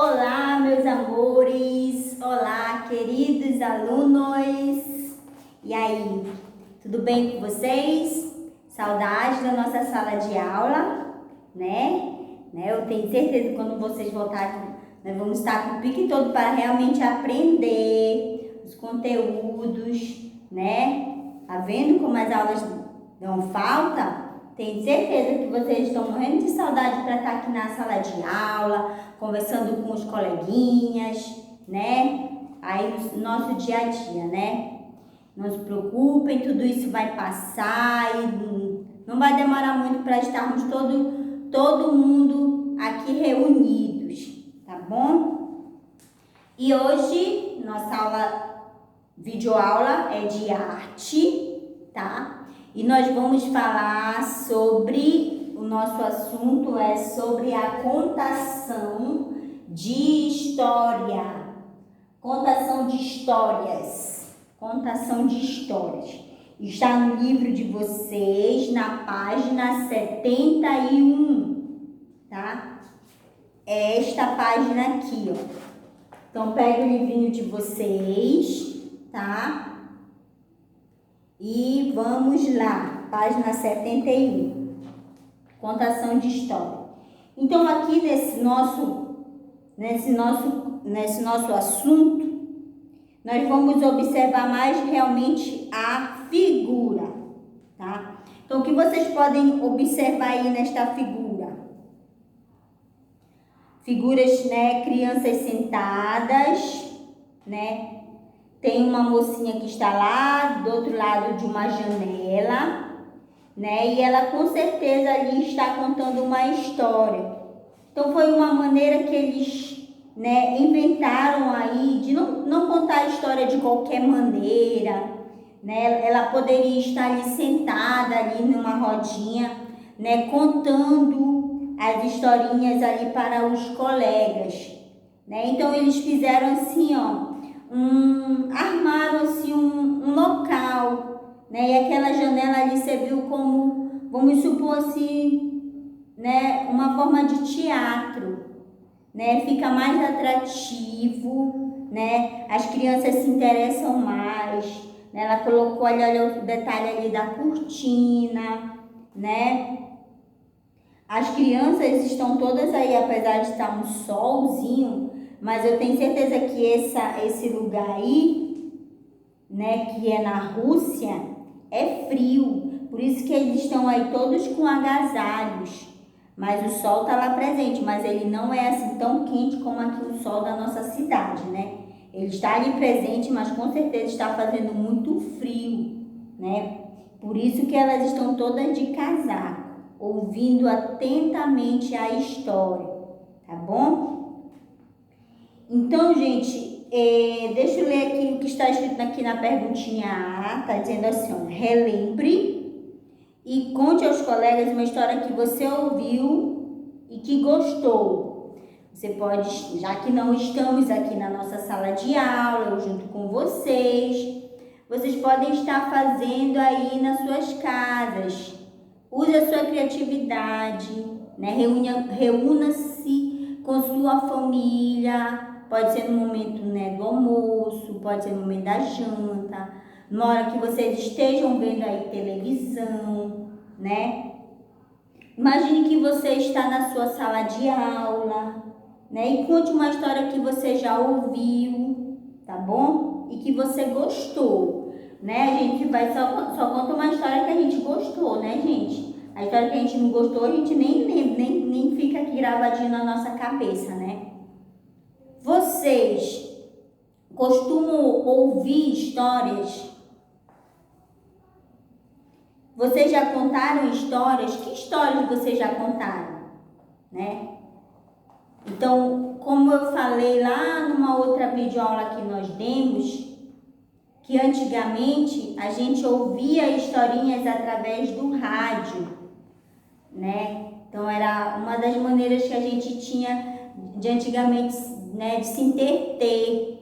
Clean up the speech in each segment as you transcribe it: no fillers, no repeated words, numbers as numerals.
Olá, meus amores! Olá, queridos alunos! E aí, tudo bem com vocês? Saudade da nossa sala de aula, né? Eu tenho certeza que quando vocês voltarem, nós vamos estar com o pique todo para realmente aprender os conteúdos, né? Tá vendo como as aulas dão falta? Tenho certeza que vocês estão morrendo de saudade para estar aqui na sala de aula, conversando com os coleguinhas, né? Aí no nosso dia a dia, né? Não se preocupem, tudo isso vai passar e não vai demorar muito para estarmos todo mundo aqui reunidos, tá bom? E hoje nossa videoaula é de arte, tá? E nós vamos falar sobre, o nosso assunto é sobre a contação de história. Contação de histórias. Contação de histórias. Está no livro de vocês, na página 71, tá? É esta página aqui, ó. Então, pega o livrinho de vocês, tá? E vamos lá, página 71, contação de história. Então, aqui nesse nosso assunto, nós vamos observar mais realmente a figura, tá? Então, o que vocês podem observar aí nesta figura? Figuras, né, crianças sentadas, né? Tem uma mocinha que está lá do outro lado de uma janela, né? E ela com certeza ali está contando uma história. Então foi uma maneira que eles, né, inventaram aí de não contar a história de qualquer maneira, né? Ela poderia estar ali sentada ali numa rodinha, né, contando as historinhas ali para os colegas, né? Então eles fizeram assim, ó, armaram assim um local, né? E aquela janela ali serviu como, vamos supor assim, né, uma forma de teatro, né? Fica mais atrativo, né? As crianças se interessam mais, né? Ela colocou ali, olha o detalhe ali da cortina, né? As crianças estão todas aí, apesar de estar um solzinho, mas eu tenho certeza que esse lugar aí, né, que é na Rússia, é frio. Por isso que eles estão aí todos com agasalhos. Mas o sol está lá presente, mas ele não é assim tão quente como aqui o sol da nossa cidade, né? Ele está ali presente, mas com certeza está fazendo muito frio, né? Por isso que elas estão todas de casaco, ouvindo atentamente a história, tá bom? Então, gente, deixa eu ler aqui o que está escrito aqui na perguntinha A, tá dizendo assim, ó, relembre e conte aos colegas uma história que você ouviu e que gostou. Você pode, já que não estamos aqui na nossa sala de aula, eu junto com vocês podem estar fazendo aí nas suas casas. Use a sua criatividade, né? Reúna-se com sua família. Pode ser no momento, né, do almoço, pode ser no momento da janta, na hora que vocês estejam vendo aí televisão, né? Imagine que você está na sua sala de aula, né? E conte uma história que você já ouviu, tá bom? E que você gostou, né? A gente vai só conta uma história que a gente gostou, né, gente? A história que a gente não gostou, a gente nem fica aqui gravadinho na nossa cabeça, né? Vocês costumam ouvir histórias? Vocês já contaram histórias? Que histórias vocês já contaram, né? Então, como eu falei lá numa outra videoaula que nós demos, que antigamente a gente ouvia historinhas através do rádio, né? Então, era uma das maneiras que a gente tinha de antigamente, né, de se entreter,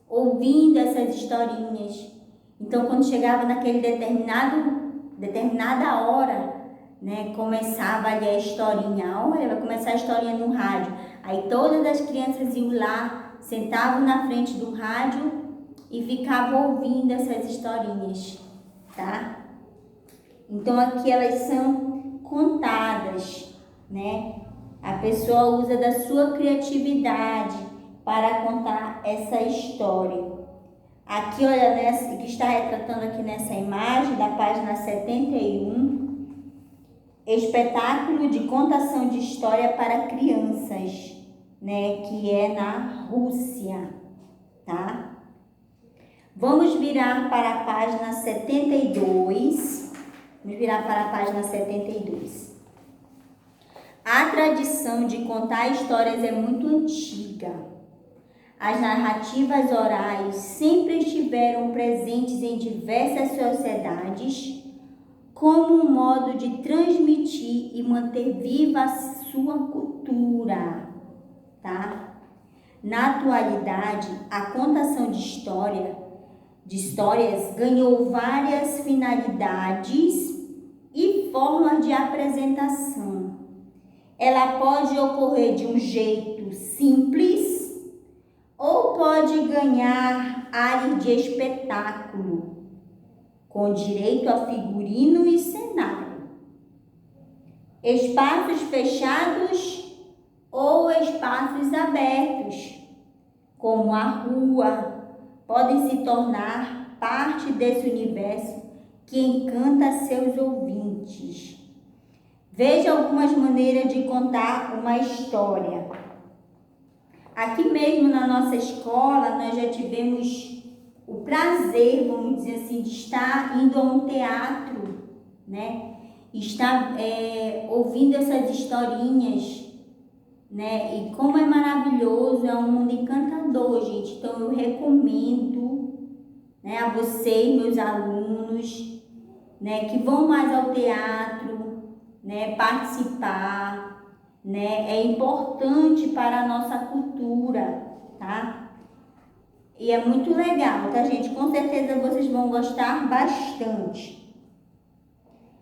ouvindo essas historinhas. Então, quando chegava naquele determinada hora, né, começava ali a historinha, olha, vai começar a historinha no rádio. Aí todas as crianças iam lá, sentavam na frente do rádio e ficavam ouvindo essas historinhas, tá? Então aqui elas são contadas, né? A pessoa usa da sua criatividade para contar essa história. Aqui, olha, que está retratando aqui nessa imagem da página 71, espetáculo de contação de história para crianças, né, que é na Rússia, tá? Vamos virar para a página 72. Vamos virar para a página 72. A tradição de contar histórias é muito antiga. As narrativas orais sempre estiveram presentes em diversas sociedades como um modo de transmitir e manter viva a sua cultura, tá? Na atualidade, a contação de histórias ganhou várias finalidades e formas de apresentação. Ela pode ocorrer de um jeito simples ou pode ganhar áreas de espetáculo, com direito a figurino e cenário. Espaços fechados ou espaços abertos, como a rua, podem se tornar parte desse universo que encanta seus ouvintes. Veja algumas maneiras de contar uma história. Aqui mesmo na nossa escola, nós já tivemos o prazer, vamos dizer assim, de estar indo a um teatro, né? Estar ouvindo essas historinhas, né? E como é maravilhoso, é um mundo encantador, gente. Então, eu recomendo, né, a vocês, meus alunos, né, que vão mais ao teatro, né, participar, né, é importante para a nossa cultura, tá? E é muito legal, tá, gente? Com certeza vocês vão gostar bastante.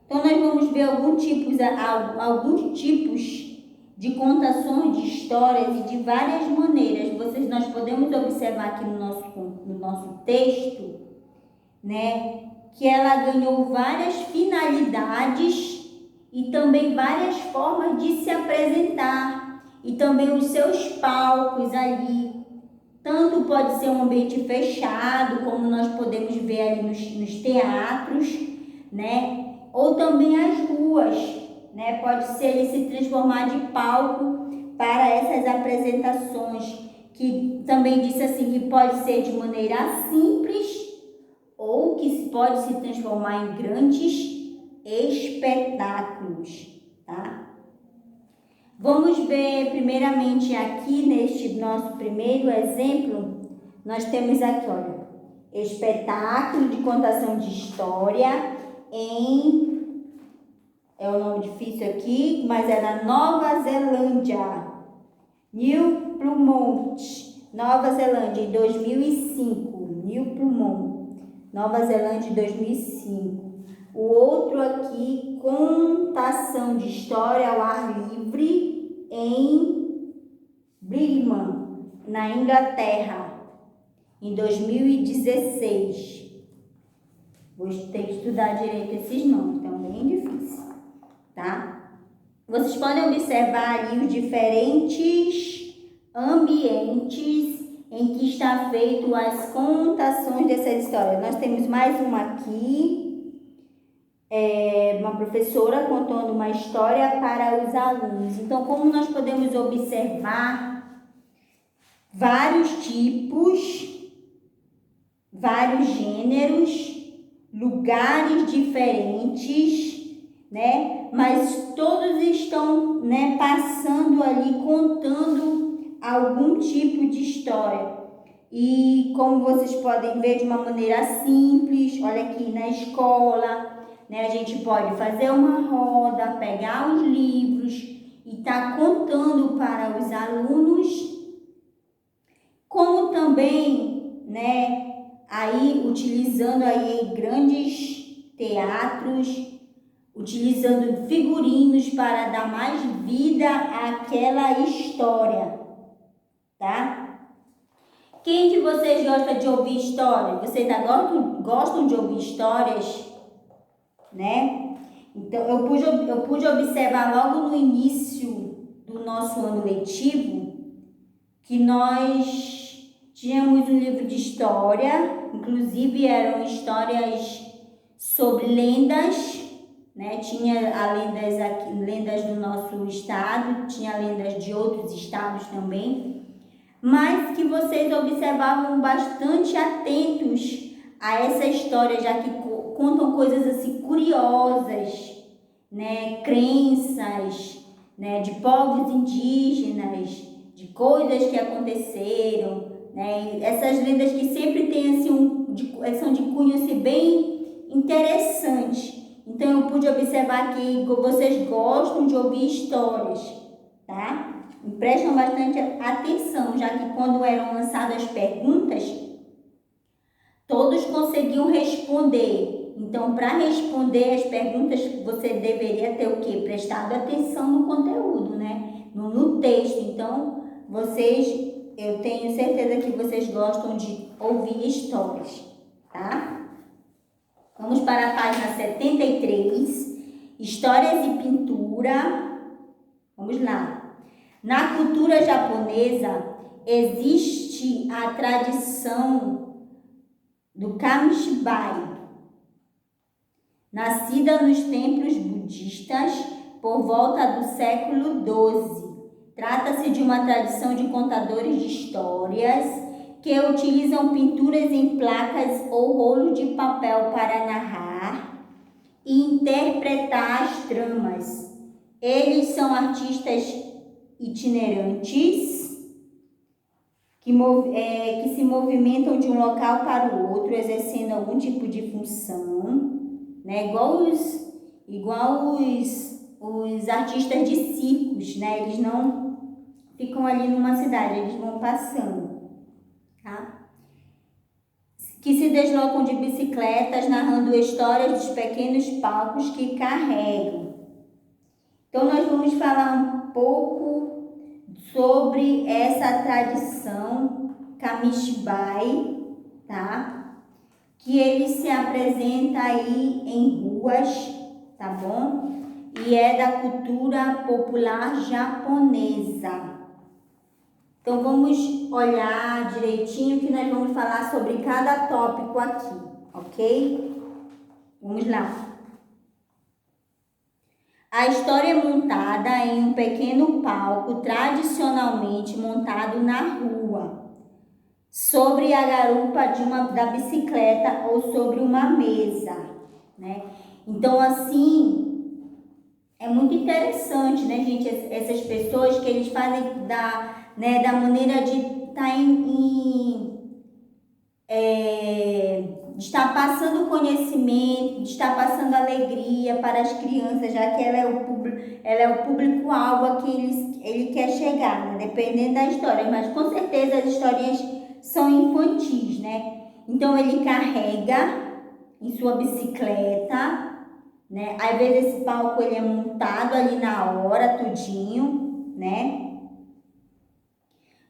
Então, nós vamos ver alguns tipos de contações de histórias e de várias maneiras. Nós podemos observar aqui no nosso texto, né, que ela ganhou várias finalidades e também várias formas de se apresentar, e também os seus palcos ali. Tanto pode ser um ambiente fechado, como nós podemos ver ali nos teatros, né? Ou também as ruas, né? Pode ser ele se transformar de palco para essas apresentações, que também disse assim que pode ser de maneira simples ou que pode se transformar em grandes espetáculos, tá? Vamos ver primeiramente aqui neste nosso primeiro exemplo, nós temos aqui, olha, espetáculo de contação de história é um nome difícil aqui, mas é na Nova Zelândia, New Plymouth, Nova Zelândia, em 2005, New Plymouth, Nova Zelândia, em 2005. O outro aqui, contação de história ao ar livre em Birmingham, na Inglaterra, em 2016. Vou ter que estudar direito esses nomes, então é bem difícil, tá? Vocês podem observar ali os diferentes ambientes em que está feito as contações dessas histórias. Nós temos mais uma aqui. Uma professora contando uma história para os alunos. Então, como nós podemos observar vários tipos, vários gêneros, lugares diferentes, né? Mas todos estão, né, passando ali, contando algum tipo de história. E como vocês podem ver, de uma maneira simples, olha aqui na escola, né, a gente pode fazer uma roda, pegar os livros e estar contando para os alunos, como também, né, aí utilizando aí grandes teatros, utilizando figurinos para dar mais vida àquela história, tá? Quem de vocês gosta de ouvir história? Vocês gostam de ouvir histórias, né? Então, eu pude observar logo no início do nosso ano letivo que nós tínhamos um livro de história, inclusive eram histórias sobre lendas, né? Tinha lendas do nosso estado, tinha lendas de outros estados também, mas que vocês observavam bastante atentos a essa história, já que contam coisas assim curiosas, né? Crenças, né? De povos indígenas, de coisas que aconteceram, né? Essas lendas que sempre têm assim são de cunho assim, bem interessante. Então eu pude observar que vocês gostam de ouvir histórias, tá? E prestam bastante atenção, já que quando eram lançadas perguntas, todos conseguiam responder. Então, para responder as perguntas, você deveria ter o quê? Prestado atenção no conteúdo, né? No texto. Então, eu tenho certeza que vocês gostam de ouvir histórias, tá? Vamos para a página 73, Histórias e Pintura. Vamos lá. Na cultura japonesa, existe a tradição do Kamishibai, nascida nos templos budistas por volta do século XII. Trata-se de uma tradição de contadores de histórias que utilizam pinturas em placas ou rolo de papel para narrar e interpretar as tramas. Eles são artistas itinerantes que se movimentam de um local para o outro, exercendo algum tipo de função, né? Igual os artistas de circos, né? Eles não ficam ali numa cidade, eles vão passando, tá? Que se deslocam de bicicletas, narrando histórias dos pequenos palcos que carregam. Então, nós vamos falar um pouco sobre essa tradição Kamishibai, tá? Que ele se apresenta aí em ruas, tá bom? E é da cultura popular japonesa. Então, vamos olhar direitinho que nós vamos falar sobre cada tópico aqui, ok? Vamos lá. A história é montada em um pequeno palco tradicionalmente montado na rua, sobre a garupa da bicicleta ou sobre uma mesa, né? Então, assim, é muito interessante, né, gente? Essas pessoas que eles fazem da maneira de estar passando conhecimento, de estar passando alegria para as crianças, já que ela é o público-alvo a que ele quer chegar, né? Dependendo da história, mas com certeza as histórias são infantis, né? Então ele carrega em sua bicicleta, né? Às vezes esse palco ele é montado ali na hora, tudinho, né?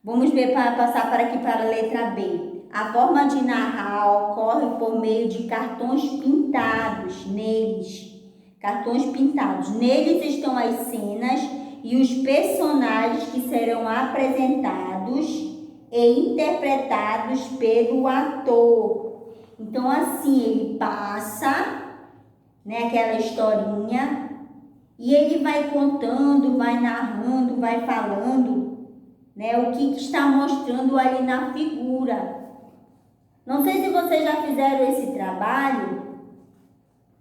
Vamos ver passar para aqui para a letra B. A forma de narrar ocorre por meio de cartões pintados neles. Cartões pintados. Neles estão as cenas e os personagens que serão apresentados e interpretados pelo ator. Então, assim, ele passa, né, aquela historinha e ele vai contando, vai narrando, vai falando, né, o que está mostrando ali na figura. Não sei se vocês já fizeram esse trabalho,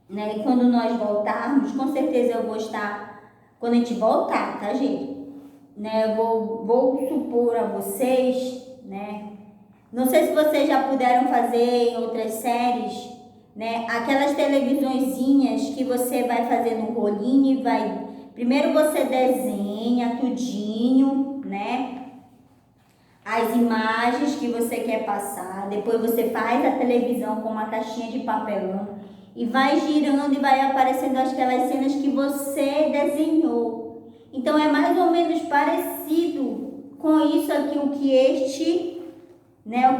né? E quando nós voltarmos, com certeza eu vou estar, quando a gente voltar, tá, gente? Né? Eu vou supor a vocês, né? Não sei se vocês já puderam fazer em outras séries, né? Aquelas televisõezinhas que você vai fazer no rolinho e vai... Primeiro você desenha tudinho, né? As imagens que você quer passar, depois você faz a televisão com uma caixinha de papelão e vai girando e vai aparecendo aquelas cenas que você desenhou. Então é mais ou menos parecido com isso aqui, o que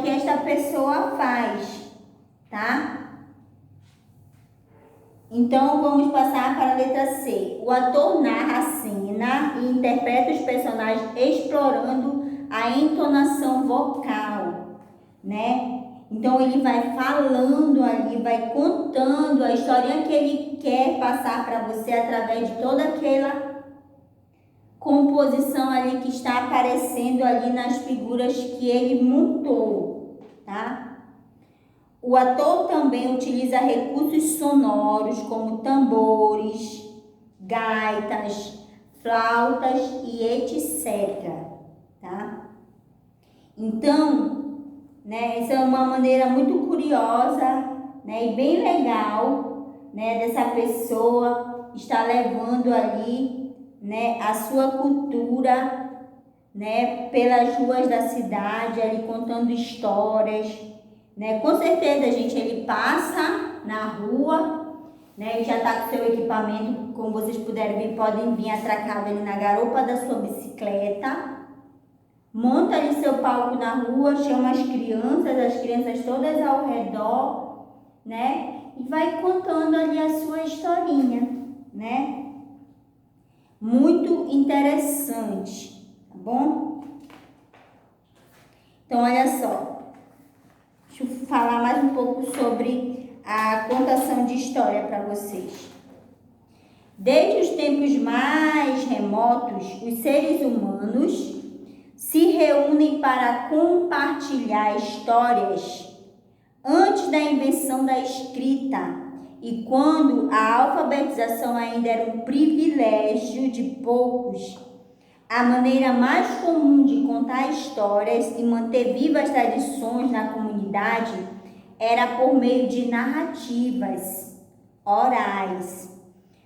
esta pessoa faz, tá? Então vamos passar para a letra C. O ator narra a cena e interpreta os personagens explorando a entonação vocal, né? Então ele vai falando ali, vai contando a historinha que ele quer passar para você através de toda aquela composição ali que está aparecendo ali nas figuras que ele montou, tá? O ator também utiliza recursos sonoros como tambores, gaitas, flautas e etc, tá? Então, né, essa é uma maneira muito curiosa, né, e bem legal, né, dessa pessoa estar levando ali, né, a sua cultura, né, pelas ruas da cidade, ali contando histórias, né? Com certeza, gente, ele passa na rua, né, e já está com seu equipamento, como vocês puderem ver, podem vir atracado ali na garupa da sua bicicleta, monta ali seu palco na rua, chama as crianças todas ao redor, né, e vai contando ali a sua historinha, né? Muito interessante, tá bom? Então, olha só. Deixa eu falar mais um pouco sobre a contação de história para vocês. Desde os tempos mais remotos, os seres humanos se reúnem para compartilhar histórias antes da invenção da escrita e quando a alfabetização ainda era um privilégio de poucos. A maneira mais comum de contar histórias e manter vivas tradições na comunidade era por meio de narrativas orais.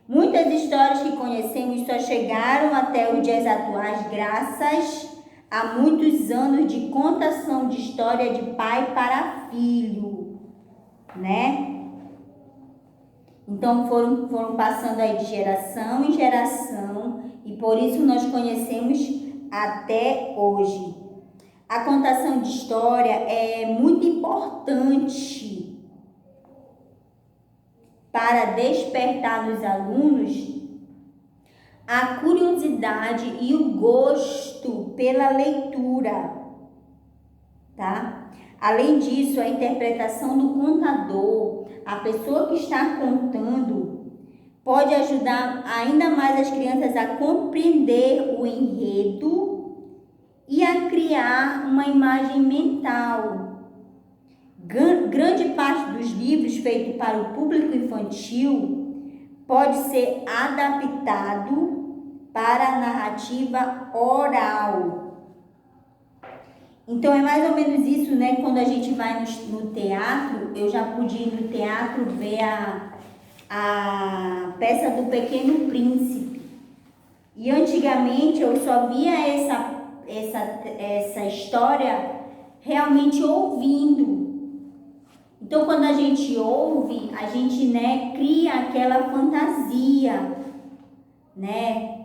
Muitas histórias que conhecemos só chegaram até os dias atuais graças a muitos anos de contação de história de pai para filho, né? Então foram passando aí de geração em geração e por isso nós conhecemos até hoje. A contação de história é muito importante para despertar nos alunos a curiosidade e o gosto pela leitura, tá? Além disso, a interpretação do contador, a pessoa que está contando, pode ajudar ainda mais as crianças a compreender o enredo e a criar uma imagem mental. Grande parte dos livros feitos para o público infantil pode ser adaptado para a narrativa oral. Então é mais ou menos isso, né? Quando a gente vai no teatro, eu já pude ir no teatro ver a peça do Pequeno Príncipe. E antigamente eu só via essa história realmente ouvindo. Então quando a gente ouve, a gente, né, cria aquela fantasia, né?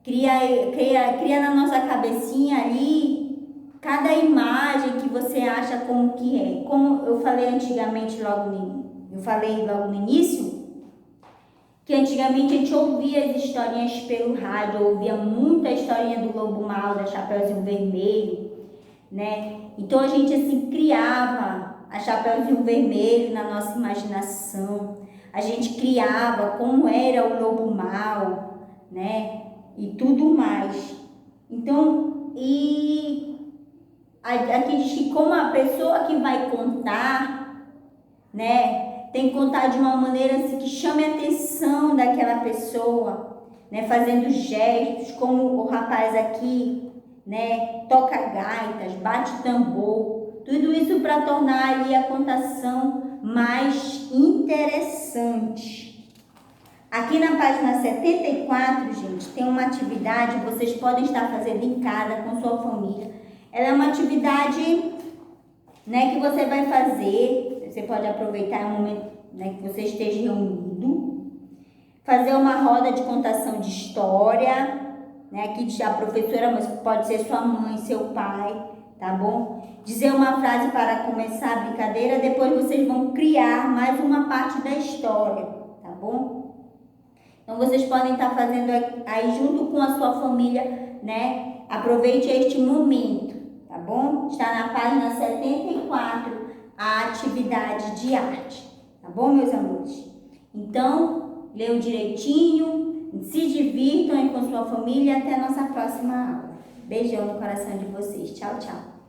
Cria na nossa cabecinha ali cada imagem que você acha como que é. Como eu falei logo no início, que antigamente a gente ouvia as historinhas pelo rádio, ouvia muita historinha do Lobo Mal, da Chapeuzinho Vermelho, né? Então a gente assim criava a Chapeuzinho Vermelho na nossa imaginação. A gente criava como era o Lobo Mal, né? E tudo mais. Então, aqui diz que como a pessoa que vai contar, né, tem que contar de uma maneira assim, que chame a atenção daquela pessoa, né, fazendo gestos, como o rapaz aqui, né, toca gaitas, bate tambor, tudo isso para tornar ali a contação mais interessante. Aqui na página 74, gente, tem uma atividade que vocês podem estar fazendo em casa com sua família. Ela é uma atividade, né, que você vai fazer, você pode aproveitar um momento né, que você esteja reunido. Fazer uma roda de contação de história, né, aqui a professora, mas pode ser sua mãe, seu pai, tá bom? Dizer uma frase para começar a brincadeira, depois vocês vão criar mais uma parte da história, tá bom? Então vocês podem estar fazendo aí junto com a sua família, né? Aproveite este momento, tá bom? Está na página 74 a atividade de arte, tá bom, meus amores? Então, leiam direitinho, se divirtam aí com sua família e até a nossa próxima aula. Beijão no coração de vocês. Tchau, tchau.